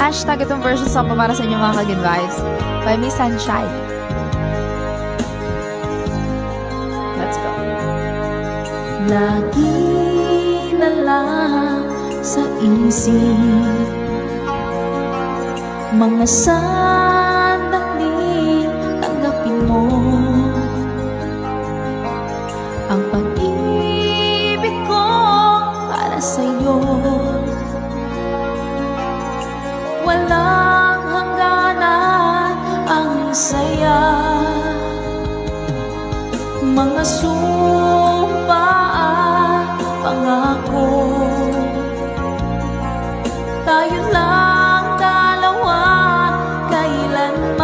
Hashtag itong version song para sa inyo mga ka-good vibes. By Miss Sunshine. Let's go. Lagi na lang sa isip mga sandali, tanggapin mo ang pag-ibig ko para sa'yo. Walang hangganan ang saya, mga sumpa at pangako. Tayo lang dalawa kailanman.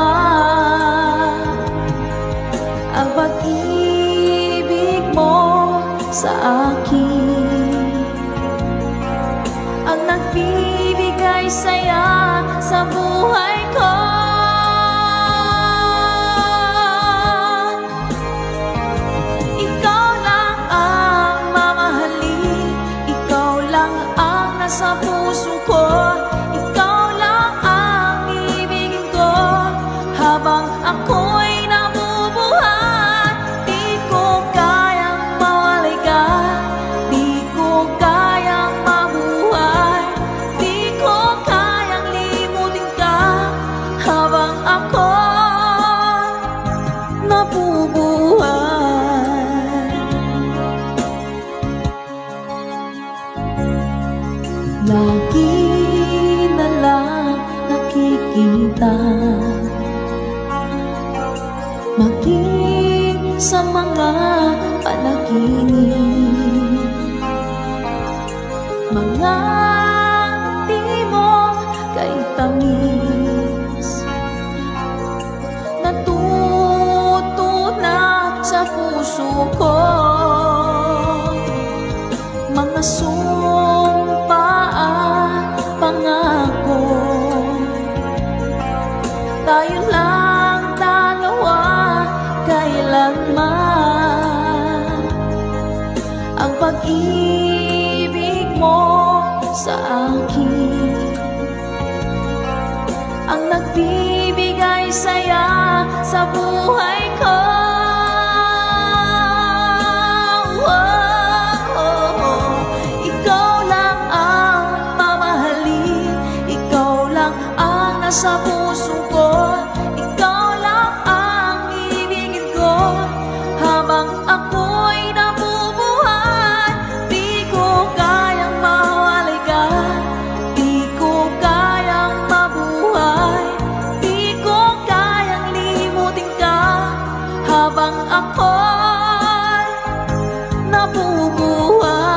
Ang pag-ibig mo sa akin ang nagbibigay saya sa buhay ko. Ikaw lang ang mamahalin, ikaw lang ang nasa puso ko, ikaw lang ang ibigin ko habang ako'y nabubuhay. Di ko kayang mawalay ka, di ko kayang mabuhay, di ko kayang limutin ka habang ako nabubuhay. Lagi na lang nakikita, maging sa mga panaginip, mga ngiti mo kay tamis, natutunat sa puso ko, mga sumpa at pangako. Tayo lang dalawa kailanman. Ang pag-ibig mo sa akin ang nagbibigay saya sa buhay ko. Ikaw lang ang mamahalin, ikaw lang ang nasa puso ko, ikaw lang ang ibigin ko habang ako'y nabubuhay. Di ko kayang mawalay ka, di ko kayang mabuhay, di ko kayang limutin ka habang ako'y nabubuhay.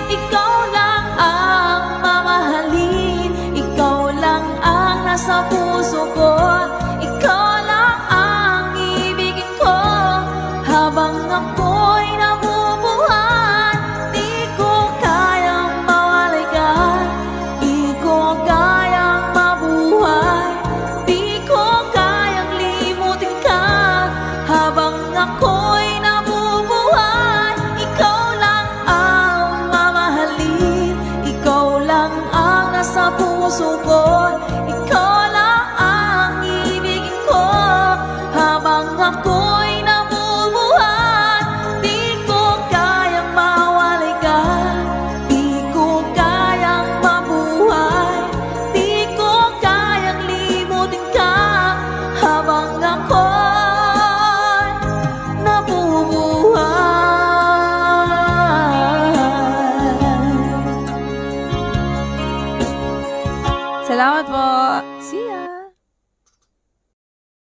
Ikaw lang ang mamahalin, ikaw lang ang nasa puso ko, ikaw lang ang ibigin ko habang ako'y nabubuhay. Di ko kayang mawalay ka, di ko kayang mabuhay, di ko kayang limutin ka habang ako'y nabubuhay. Ikaw lang ang mamahalin, ikaw lang ang nasa puso ko, ikaw lang ang ibigin ko habang ako'y nabubuhay. Di ko kayang mawalay ka, di ko kayang mabuhay, di ko kayang limutin ka habang ako